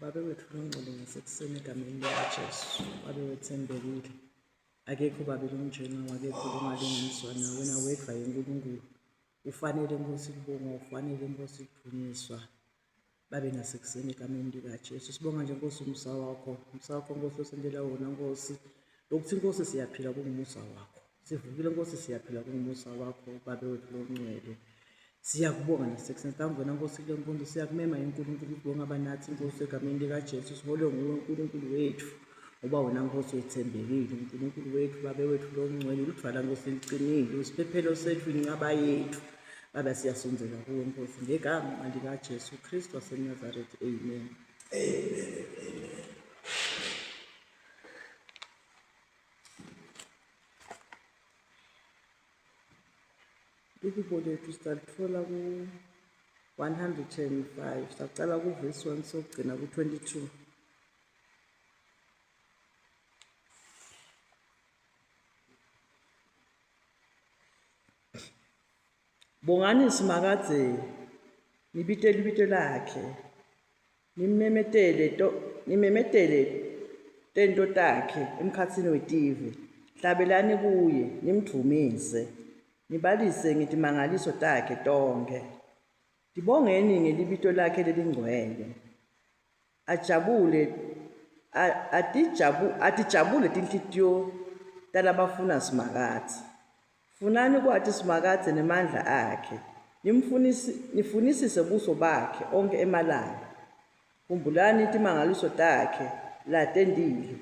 Babe wethu longcwele ngasekuseni egameni likaJesu, babe wethembekile. Akekho babe lomnjengawo, akekho longalinganiswa nawe, wena wedwa yeNkulunkulu. Ufanele Nkosi kubongwa, ufanele Nkosi kudunyiswa. Babe ngasekuseni egameni likaJesu. Sibonga nje Nkosi umusa wakho Nkosi osendela wona Nkosi. Lokuthi Nkosi siyaphila kungumusa wakho. Sivukile Nkosi siyaphila kungumusa wakho, babe wethu longcwele. Siyakubonga nasekuseni, sangena Nkosi kule mfundo, siyakumema uNkulunkulu ukubonga abanathi Nkosi egameni likaJesu. Siholwe nguwe uNkulunkulu wethu, ngoba wena Nkosi wethembekile, uNkulunkulu wethu, babe wethu longcwele. Uludvala Nkosi liqinile, usiphephelo sethu, incaba yethu. Baba siyasonzela kuwe Nkosi, ngegama likaJesu Kristu waseNazaretha, amen. Iphupho lethu sitalithola ku-105, saqala kuvesi 1 sokugcina ku-22. Bongani simakadze nibitele ibito lakhe, nimemetele tento takhe emkhatsini wetive, hlabelani kuye nimdumise, nibalise ngetimangaliso takhe tonke. Dibongeni ngelibito lakhe lelingcwele, atijabule tinhlitiyo talabafuna simakatsi. Funani kwati simakatsi nemandla akhe, nifunisise buso bakhe onke emalanga. Khumbulani timangaliso takhe latendile,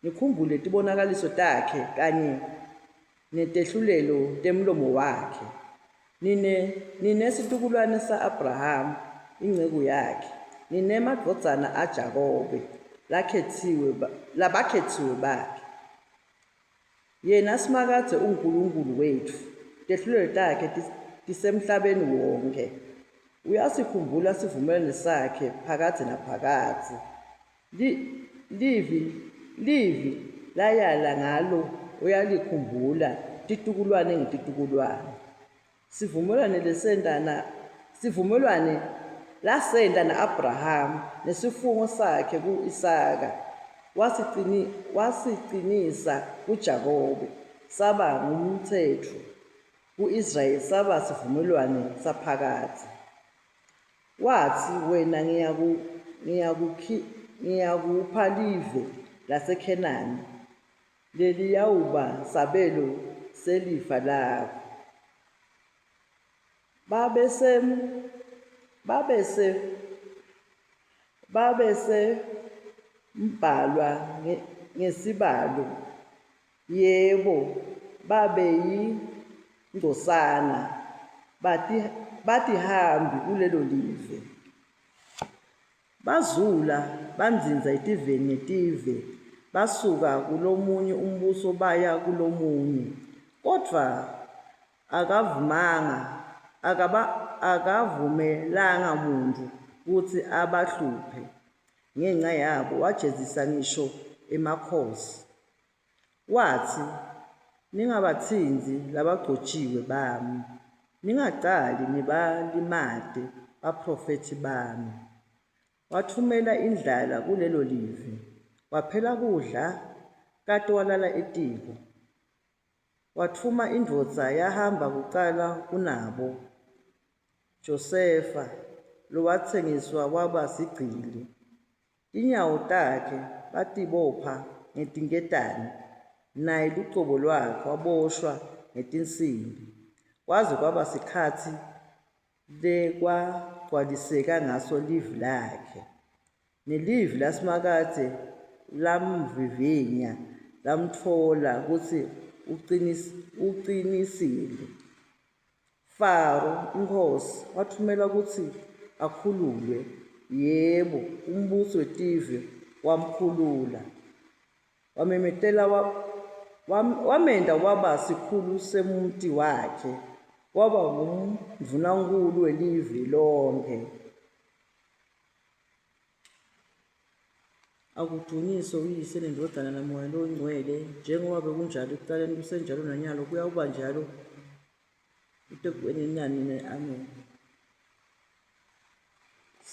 nikhumbule tibonakaliso takhe kanye netehlulelo temlomo wakhe. Nine situkulwane sa-Abraham, ingceku yakhe, nine madvodzana aJakobe, labakhethiwe bakhe. Yena simakadze uNkulunkulu wethu, tehlulelo takhe tisemhlabeni wonke. Uyasikhumbula sivumelwano sakhe phakatsi naphakatsi. Livi layala ngalo uyalikhumbula titukulwane ngetitukulwane. Sivumelwane lasenda na-Abraham nesifungo sakhe ku-Isaka, wasicinisa kuJakobe, saba ngumthetho ku-Israyeli, saba sivumelwane saphakatsi. Wathi wena ngiyakupha live laseKhenani, leliyawuba sabelo selifa lakho. Babese mbhalwa ngesibalo, yebo babeyingcosana, batihambi kulelo live. Bazula banzinza etiveni netive, basuka kulomunye umbuso baya kulomunye. Kodvwa akavumelanga muntu kutsi abahluphe. Ngenxa yabo wajezisa ngisho emakhosi. Wathi, ningabatsinzi labagcotshiwe bami, ningacali nibalimate baprofethi bami. Wathumela indlala kulelo live, waphela kudla kati walala etiko. Wathuma indvodza yahamba kucala kunabo, Josefa, lowatsengiswa waba sigcili. Tinyawo takhe batibopha ngetinketane, naye lucobo lwakhe waboshwa ngetinsimbi. Kwaze kwaba sikhatsi lekwagcwaliseka ngaso livi lakhe. Nelivi lasimakadze lamvivinya, lamtfola kutsi uqinisile. Faro inkosi wathumela kutsi akhululwe. Yebo, umbuso wetive wamkhulula, wamenda waba sikhulu semuti wakhe, waba ngumndvunankulu welive lonke. Akudunyiswe uyise nendodana namoya longcwele, njengoba bekunjalo ekuqaleni, kusenjalo nanyalo, kuyawuba njalo kutekugcineni. Amen.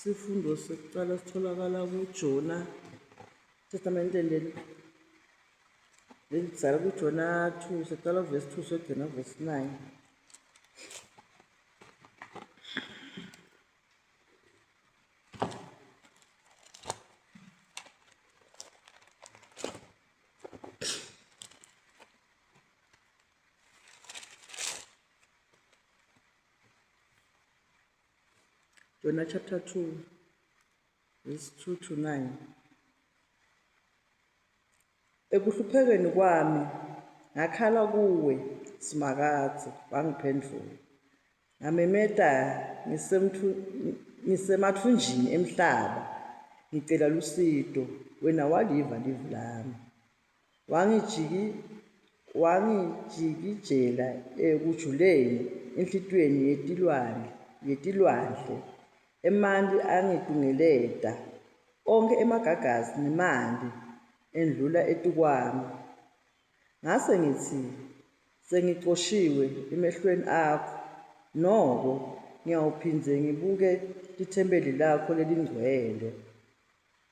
Sifundo sokuqala sitholakala kuJona testamenteni lelidzala kuJona 2 siqala verse 2 sogcina verse 9. Jonah chapter 2 verse 2 to 9. Ekuhluphekeni kwami ngakhala kuwe simakathi wangiphendula. Ngamemeta ngisemathunjini emhlaba ngicela lusido wena waliva livi lami. Wangijikijela ekujuleni enhlitweni yetilwandle emanti angidungeleda onke emagagasi nemanti endlula etukwami. Ngase ngithi sengixoshiwe emehlweni akho, noko ngiyawuphindze ngibuke lithempeli lakho lelingcwele.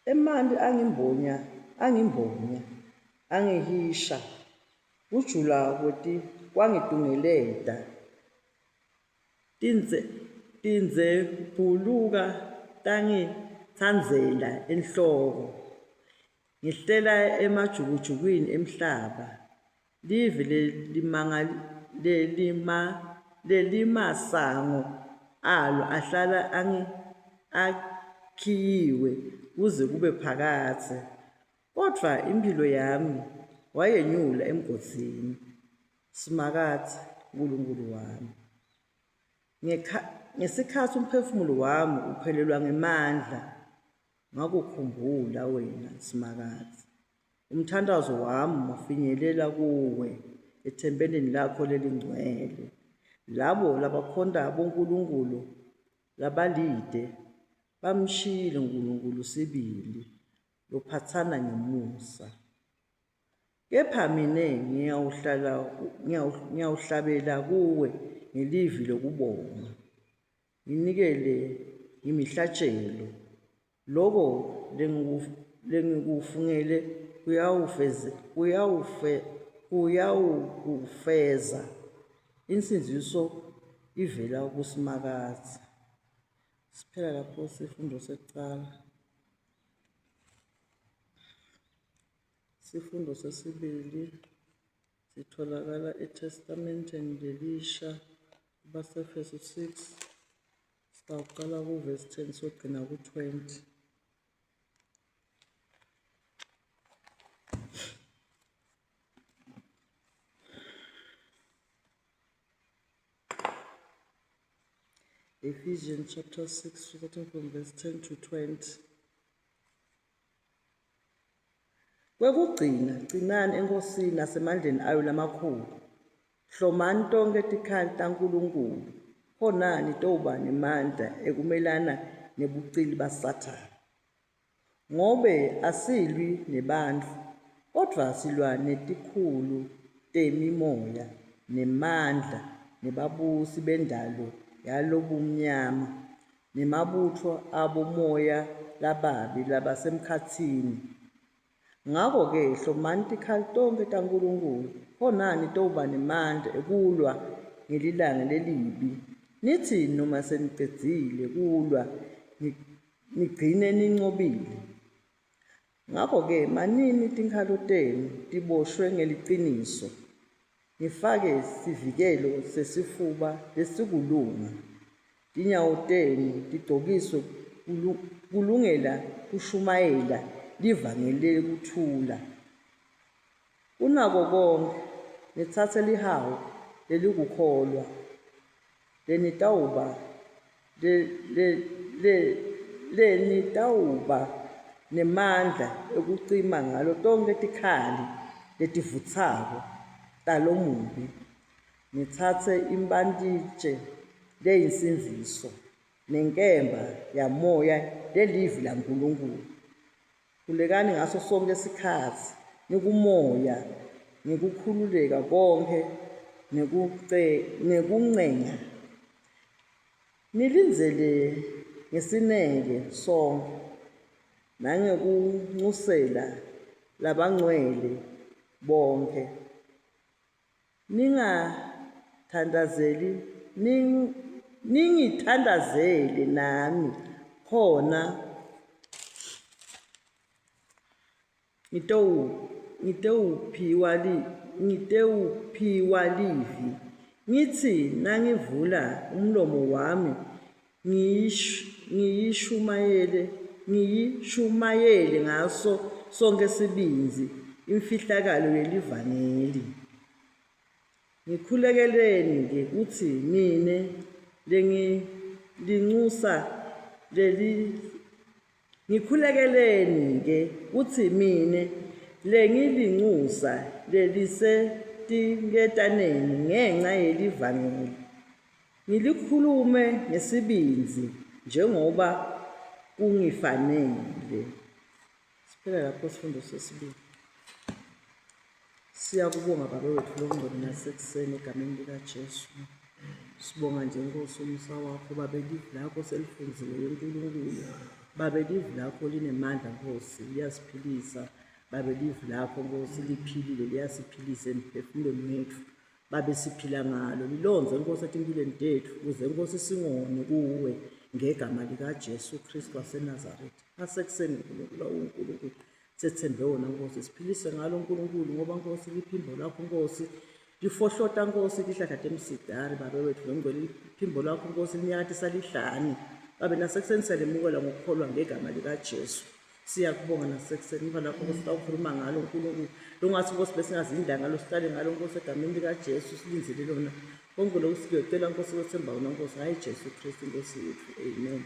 Emanti angimbonya angihisha kujula kwangidungeleda tindze bhuluka tangitsandzela enhloko. Ngihlela emajukujukwini emhlaba live lelimasango alo ahlala akhiyiwe kuze kube phakathe. Kodwa impilo yami wayenyula emgozini simakathi uNkulunkulu wami. Ngesikhathi umphefumulo wami uphelelwa ngamandla ngakukhumbula wena simakathi. Umthandazo wami wafinyelela kuwe ethempelini lakho lelingcwele. Labo labakhonda boNkulunkulu labalide bamshiyile uNkulunkulu sibili lophathana ngemusa. Kepha mina ngiyawuhlabela kuwe ngelivi lokubonga, nginikele imihlatshelo. Loko lengikufungele kuyawufeza insinziso ivela kusimakathi. Siphela lapho sifundo sekuqala. Sifundo sesibili sitholakala eTestamenteni lelisha baseFesu 6 sitawuqala kuverse 10 sogcina ku-20. Ephesians chapter 6 starting from verse 10 to 20. Kwekugcina gcinani enkosini nasemandleni ayo lamakhulu. Hlomani tonke tikhali taNkulunkulu khonani toba nemandla ekumelana nebucili baSathane. Ngobe asilwi nebantfu kodwa silwa netikhulu temimoya nemandla nebabusi bendalo yalobumnyama nemabutho abomoya lababi labasemkhatsini. Ngako-ke hlomani tikhali tonke taNkulunkulu khonani toba nemandla ekulwa ngelilanga lelibi. Nithi noma senicedzile kulwa nigcine nincobile. Ngako-ke manini tinkhalo tenu tiboshwe ngeliciniso. Nifake sivikelo sesifuba lesikulunga. Tinyawo tenu tigcokiswe kulungela kushumayela livangeli kuthula. Kunako konke nitsatse lihawu lelikukholwa lenitawuba nemandla ekucima ngalo tonke tikhali letivutsako talomubi. Nitsatse imbantitshe leyinsinziso nenkemba yamoya lelivi laNkulunkulu. Khulekani ngaso sonke isikhathi nikumoya ngikukhululeka konke nekuncenga. Nilinzele ngesineke sonke nangekunxusela labangcwele bonke. Ningithandazele nami khona ngitewuphiwa livi, ngithi nangivula umlomo wami ngiyishumayele ngaso sonke sibinzi imfihlakalo yelivangeli. Ngikhulekeleni-ke ukuthi mine lengilinxusa lelisetinketaneni ngenxa yelivangeli. Ngilikhulume ngesibinzi njengoba kungifanele. Siphela lapho isifundo sesibili. Siyakubonga Baba wethu longcwele nasekuseni egameni likaJesu. Sibonga nje Nkosi umusa wakho, Baba ilivu lakho selifunzile yeNkulunkulu. Baba ilivu lakho linemandla Nkosi, liyasiphilisa. Baba ilivu lakho Nkosi liphilile, liyasiphilisa emphefumulweni wethu. Baba siphila ngalo, lilonze Nkosi etimpilweni tethu ukuze Nkosi singone kuwe ngegama likaJesu Kristu waseNazaretha. Asekuseni uNkulunkulu sethembe wona Nkosi, siphilise ngalo uNkulunkulu ngoba Nkosi liphimbo lakho Nkosi lifohlota Nkosi lihlakade emsidari. Baba wethu longcwele iphimbo lakho Nkosi linyakathisa lihlani. Baba nasekuseni siyalemukela ngokukholwa ngegama likaJesu. Siyakubonga nasekuseni ngoba lapho Nkosi sawukhuluma ngalo uNkulunkulu longathi Nkosi besingazinda ngalo, sihlale ngalo Nkosi egameni likaJesu silinzele lona konke lokhu sikuyocela Nkosi wethemba wona Nkosi, hayi Jesu Kristu Nkosi yethu. Amen.